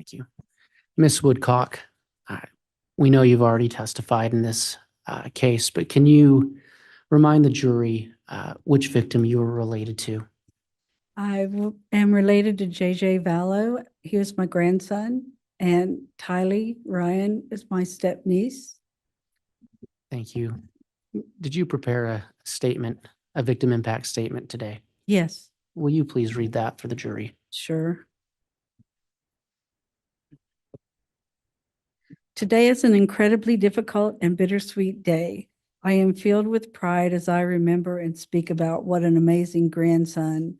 Thank you. Miss Woodcock, uh, we know you've already testified in this case, but can you remind the jury which victim you were related to? Am related to JJ Vallow. He was my grandson, and Tylee Ryan is my step niece. Thank you. Did you prepare a statement, a victim impact statement today? Yes, Will you please read that for the jury? sure. Today is an incredibly difficult and bittersweet day. I am filled with pride as I remember and speak about what an amazing grandson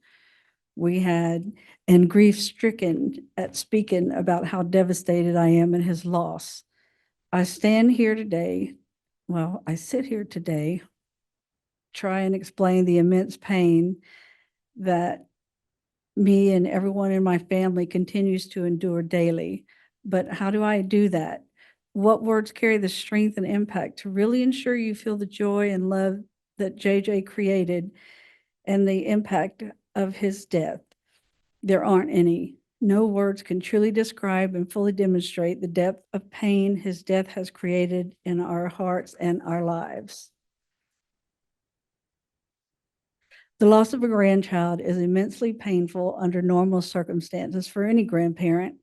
we had, and grief-stricken at speaking about how devastated I am at his loss. I sit here today, try and explain the immense pain that me and everyone in my family continues to endure daily. But how do I do that? What words carry the strength and impact to really ensure you feel the joy and love that JJ created and the impact of his death? There aren't any. No words can truly describe and fully demonstrate the depth of pain his death has created in our hearts and our lives. The loss of a grandchild is immensely painful under normal circumstances for any grandparent.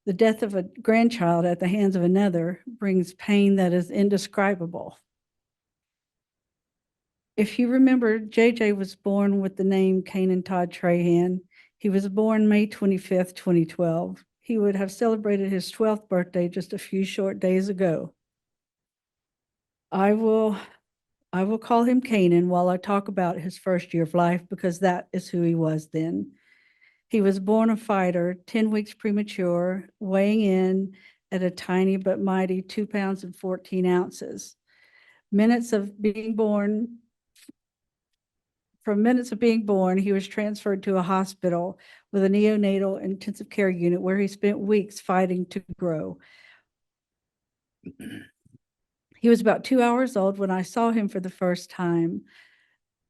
The death of a grandchild at the hands of another brings pain that is indescribable. If you remember, JJ was born with the name Kanan Todd Trahan. He was born May 25th, 2012. He would have celebrated his 12th birthday just a few short days ago. I will call him Kanan while I talk about his first year of life because that is who he was then. He was born a fighter, 10 weeks premature, weighing in at a tiny but mighty 2 pounds and 14 ounces. From minutes of being born, he was transferred to a hospital with a neonatal intensive care unit where he spent weeks fighting to grow. He was about 2 hours old when I saw him for the first time.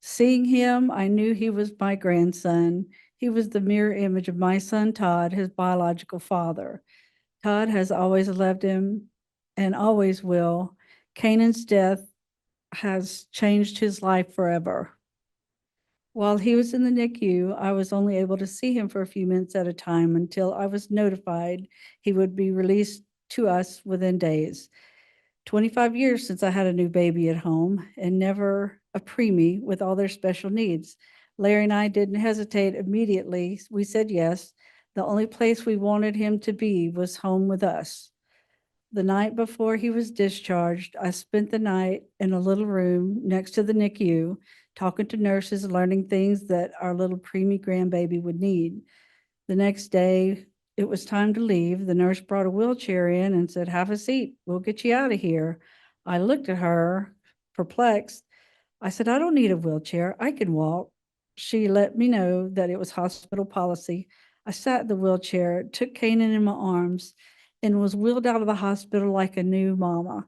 Seeing him, I knew he was my grandson. He was the mirror image of my son, Todd, his biological father. Todd has always loved him and always will. Kanan's death has changed his life forever. While he was in the NICU, I was only able to see him for a few minutes at a time until I was notified he would be released to us within days. 25 years since I had a new baby at home and never a preemie with all their special needs. Larry and I didn't hesitate immediately. We said yes. The only place we wanted him to be was home with us. The night before he was discharged, I spent the night in a little room next to the NICU, talking to nurses, learning things that our little preemie grandbaby would need. The next day, it was time to leave. The nurse brought a wheelchair in and said, "Have a seat. We'll get you out of here." I looked at her, perplexed. I said, "I don't need a wheelchair. I can walk." She let me know that it was hospital policy. I sat in the wheelchair, took Kanan in my arms, and was wheeled out of the hospital like a new mama.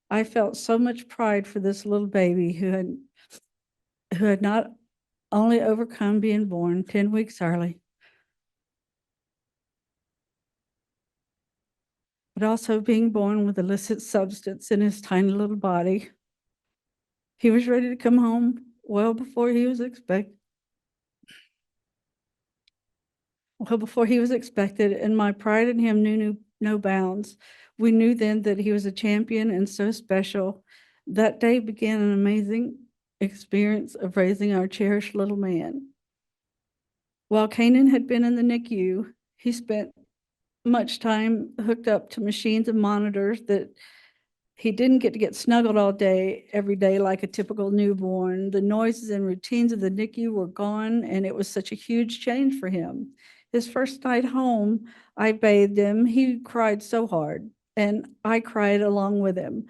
I felt so much pride for this little baby who had not only overcome being born 10 weeks early, but also being born with illicit substance in his tiny little body. He was ready to come home well before he was expected. And my pride in him knew no bounds. We knew then that he was a champion and so special. That day began an amazing experience of raising our cherished little man. While Kanan had been in the NICU, he spent much time hooked up to machines and monitors that he didn't get to get snuggled all day, every day, like a typical newborn. The noises and routines of the NICU were gone, and it was such a huge change for him. His first night home, I bathed him. He cried so hard, and I cried along with him.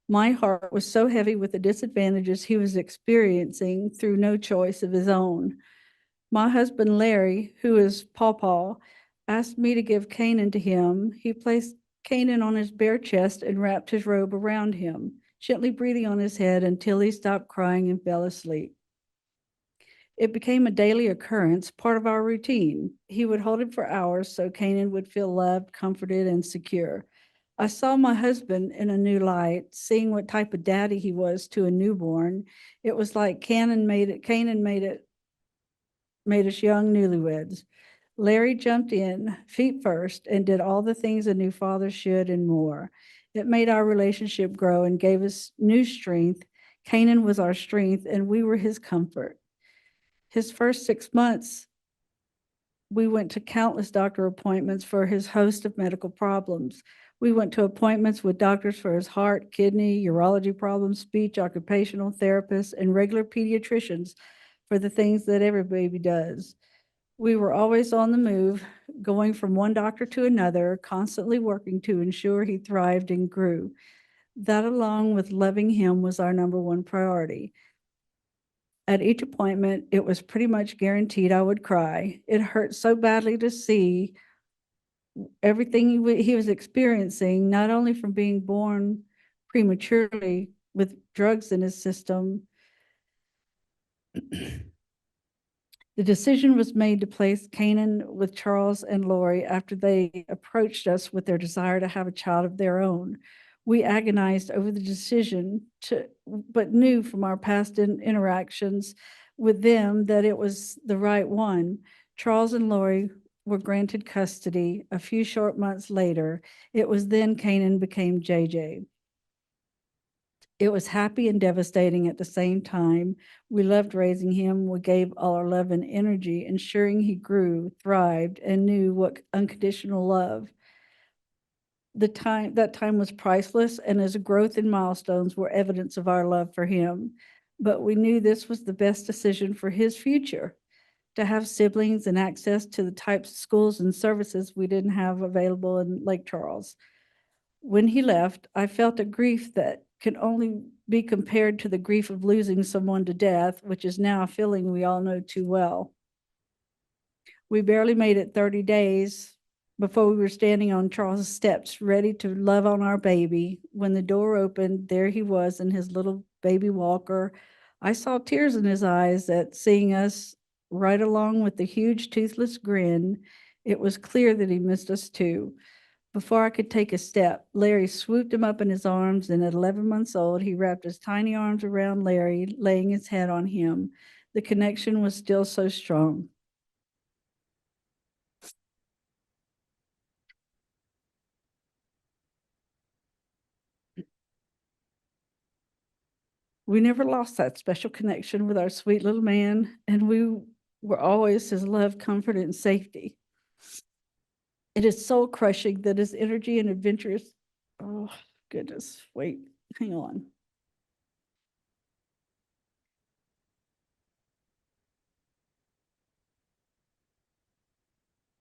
My heart was so heavy with the disadvantages he was experiencing through no choice of his own. My husband, Larry, who is Pawpaw, asked me to give Kanan to him. He placed Kanan on his bare chest and wrapped his robe around him, gently breathing on his head until he stopped crying and fell asleep. It became a daily occurrence, part of our routine. He would hold him for hours so Kanan would feel loved, comforted, and secure. I saw my husband in a new light, seeing what type of daddy he was to a newborn. It was like Kanan made us young newlyweds. Larry jumped in, feet first, and did all the things a new father should and more. It made our relationship grow and gave us new strength. Kanan was our strength, and we were his comfort. His first 6 months, we went to countless doctor appointments for his host of medical problems. We went to appointments with doctors for his heart, kidney, urology problems, speech, occupational therapists, and regular pediatricians for the things that every baby does. We were always on the move, going from one doctor to another, constantly working to ensure he thrived and grew. That, along with loving him, was our number one priority. At each appointment, it was pretty much guaranteed I would cry. It hurt so badly to see everything he was experiencing, not only from being born prematurely with drugs in his system. The decision was made to place Kanan with Charles and Lori after they approached us with their desire to have a child of their own. We agonized over the decision, but knew from our past interactions with them that it was the right one. Charles and Lori were granted custody a few short months later. It was then Kanan became JJ. It was happy and devastating at the same time. We loved raising him. We gave all our love and energy, ensuring he grew, thrived, and knew what unconditional love. That time was priceless, and his growth and milestones were evidence of our love for him. But we knew this was the best decision for his future. To have siblings and access to the types of schools and services we didn't have available in Lake Charles. When he left, I felt a grief that can only be compared to the grief of losing someone to death, which is now a feeling we all know too well. We barely made it 30 days before we were standing on Charles's steps, ready to love on our baby. When the door opened, there he was in his little baby walker. I saw tears in his eyes at seeing us, right along with the huge toothless grin. It was clear that he missed us too. Before I could take a step, Larry swooped him up in his arms, and at 11 months old, he wrapped his tiny arms around Larry, laying his head on him. The connection was still so strong. We never lost that special connection with our sweet little man, and we were always his love, comfort, and safety. It is soul crushing that his energy and adventurous, oh goodness, wait, hang on.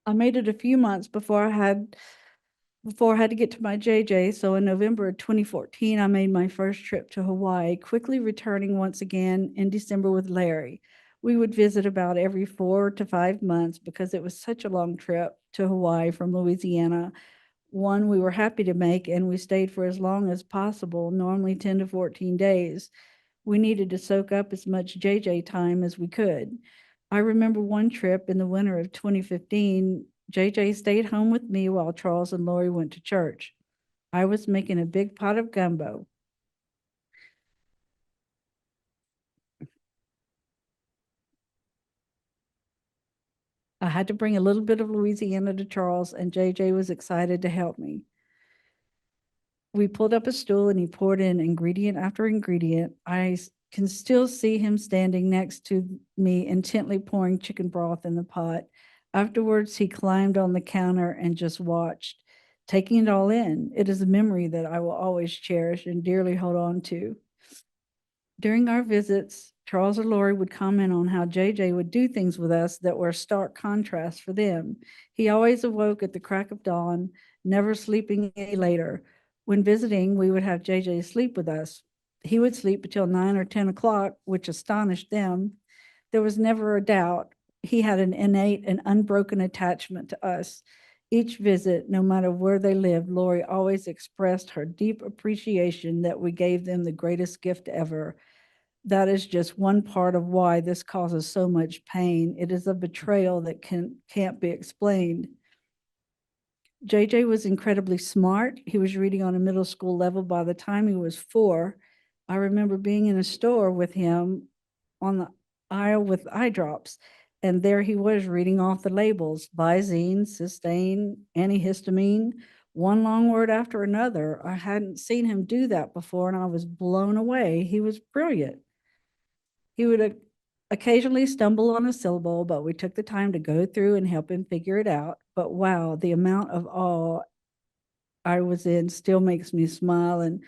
I made it a few months before I had to get to my JJ. So in November of 2014, I made my first trip to Hawaii, quickly returning once again in December with Larry. We would visit about every 4 to 5 months because it was such a long trip to Hawaii from Louisiana. One we were happy to make, and we stayed for as long as possible, normally 10 to 14 days. We needed to soak up as much JJ time as we could. I remember one trip in the winter of 2015, JJ stayed home with me while Charles and Lori went to church. I was making a big pot of gumbo. I had to bring a little bit of Louisiana to Charles, and JJ was excited to help me. We pulled up a stool and he poured in ingredient after ingredient. I can still see him standing next to me, intently pouring chicken broth in the pot. Afterwards, he climbed on the counter and just watched, taking it all in. It is a memory that I will always cherish and dearly hold on to. During our visits, Charles or Lori would comment on how JJ would do things with us that were a stark contrast for them. He always awoke at the crack of dawn, never sleeping any later. When visiting, we would have JJ sleep with us. He would sleep until 9 or 10 o'clock, which astonished them. There was never a doubt. He had an innate and unbroken attachment to us. Each visit, no matter where they lived, Lori always expressed her deep appreciation that we gave them the greatest gift ever. That is just one part of why this causes so much pain. It is a betrayal that can't be explained. JJ was incredibly smart. He was reading on a middle school level by the time he was 4. I remember being in a store with him on the aisle with eye drops, and there he was reading off the labels: Visine, Cysteine, antihistamine, one long word after another. I hadn't seen him do that before, and I was blown away. He was brilliant. He would occasionally stumble on a syllable, but we took the time to go through and help him figure it out. But wow, the amount of awe I was in still makes me smile and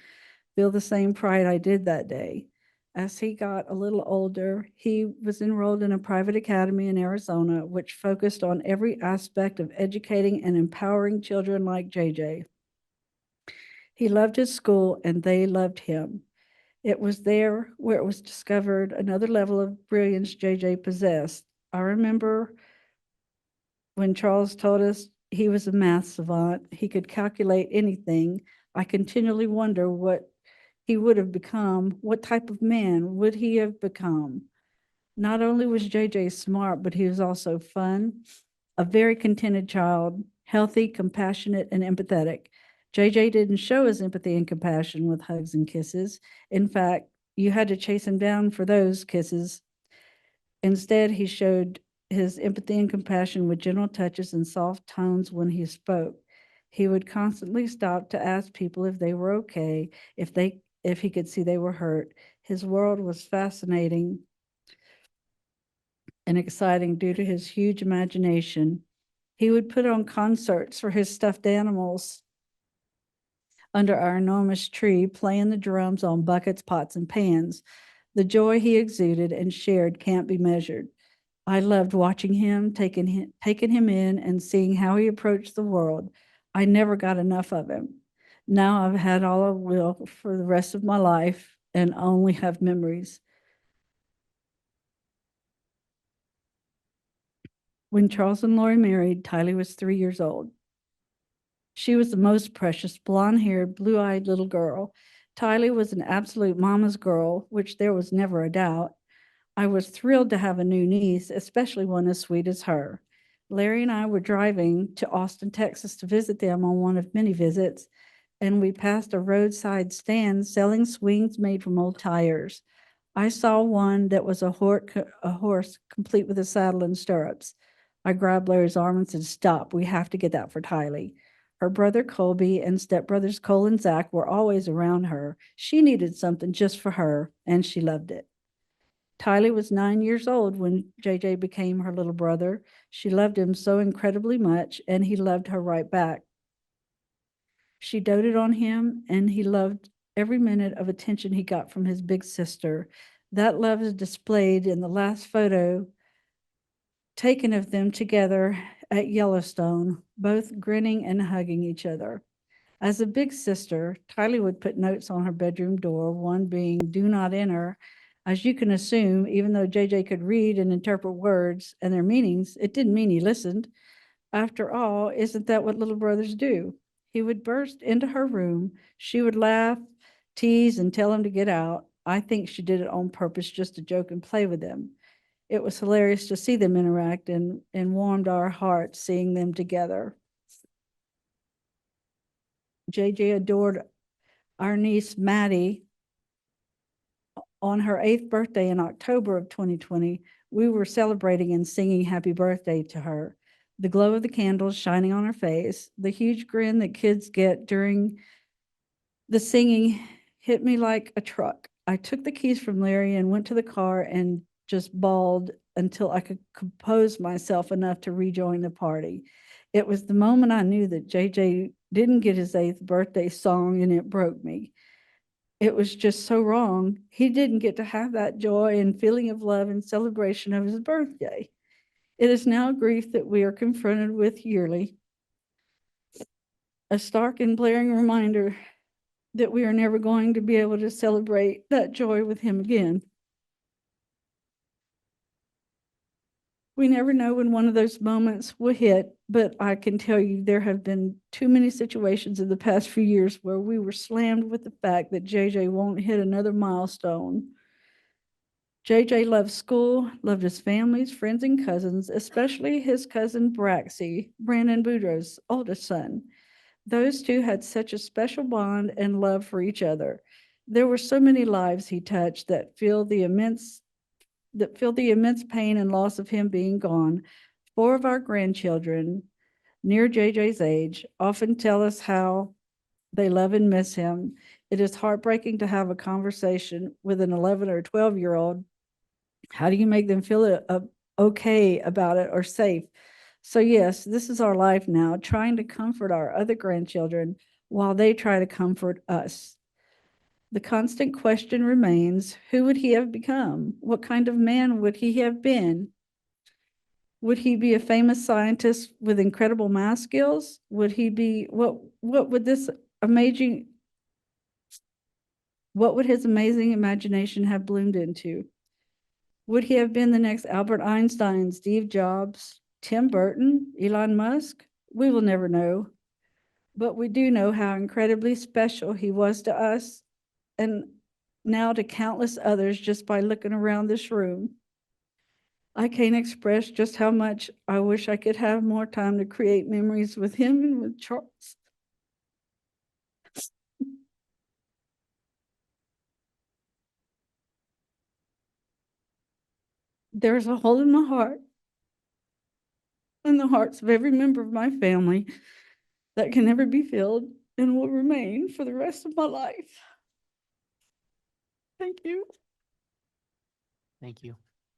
feel the same pride I did that day. As he got a little older, he was enrolled in a private academy in Arizona, which focused on every aspect of educating and empowering children like JJ. He loved his school and they loved him. It was there where it was discovered another level of brilliance JJ possessed. I remember when Charles told us he was a math savant, he could calculate anything. I continually wonder what he would have become. What type of man would he have become? Not only was JJ smart, but he was also fun, a very contented child, healthy, compassionate, and empathetic. JJ didn't show his empathy and compassion with hugs and kisses. In fact, you had to chase him down for those kisses. Instead, he showed his empathy and compassion with gentle touches and soft tones when he spoke. He would constantly stop to ask people if they were okay, if he could see they were hurt. His world was fascinating and exciting due to his huge imagination. He would put on concerts for his stuffed animals under our enormous tree, playing the drums on buckets, pots, and pans. The joy he exuded and shared can't be measured. I loved watching him, taking him in and seeing how he approached the world. I never got enough of him. Now I've had all I will for the rest of my life and only have memories. When Charles and Lori married, Tylee was 3 years old. She was the most precious, blonde-haired, blue-eyed little girl. Tylee was an absolute mama's girl, which there was never a doubt. I was thrilled to have a new niece, especially one as sweet as her. Larry and I were driving to Austin, Texas to visit them on one of many visits, and we passed a roadside stand selling swings made from old tires. I saw one that was a horse complete with a saddle and stirrups. I grabbed Larry's arm and said, "Stop, we have to get that for Tylee." Her brother Colby and stepbrothers Cole and Zach were always around her. She needed something just for her, and she loved it. Tylee was 9 years old when JJ became her little brother. She loved him so incredibly much, and he loved her right back. She doted on him, and he loved every minute of attention he got from his big sister. That love is displayed in the last photo taken of them together at Yellowstone, both grinning and hugging each other. As a big sister, Tylee would put notes on her bedroom door, one being "Do not enter." As you can assume, even though JJ could read and interpret words and their meanings, it didn't mean he listened. After all, isn't that what little brothers do? He would burst into her room. She would laugh, tease, and tell him to get out. I think she did it on purpose just to joke and play with him. It was hilarious to see them interact and warmed our hearts seeing them together. JJ adored our niece Maddie. On her 8th birthday in October of 2020, we were celebrating and singing happy birthday to her. The glow of the candles shining on her face, the huge grin that kids get during the singing hit me like a truck. I took the keys from Larry and went to the car and just bawled until I could compose myself enough to rejoin the party. It was the moment I knew that JJ didn't get his 8th birthday song, and it broke me. It was just so wrong. He didn't get to have that joy and feeling of love and celebration of his birthday. It is now a grief that we are confronted with yearly, a stark and blaring reminder that we are never going to be able to celebrate that joy with him again. We never know when one of those moments will hit, but I can tell you there have been too many situations in the past few years where we were slammed with the fact that JJ won't hit another milestone. JJ loved school, loved his families, friends, and cousins, especially his cousin Braxy, Brandon Boudreaux's oldest son. Those two had such a special bond and love for each other. There were so many lives he touched that feel the immense pain and loss of him being gone. 4 of our grandchildren, near JJ's age, often tell us how they love and miss him. It is heartbreaking to have a conversation with an 11 or 12-year-old. How do you make them feel okay about it or safe? So yes, this is our life now, trying to comfort our other grandchildren while they try to comfort us. The constant question remains, who would he have become? What kind of man would he have been? Would he be a famous scientist with incredible math skills? Would he be, what would his amazing imagination have bloomed into? Would he have been the next Albert Einstein, Steve Jobs, Tim Burton, Elon Musk? We will never know. But we do know how incredibly special he was to us and now to countless others just by looking around this room. I can't express just how much I wish I could have more time to create memories with him and with Charles. There's a hole in my heart and the hearts of every member of my family that can never be filled and will remain for the rest of my life. Thank you. Thank you.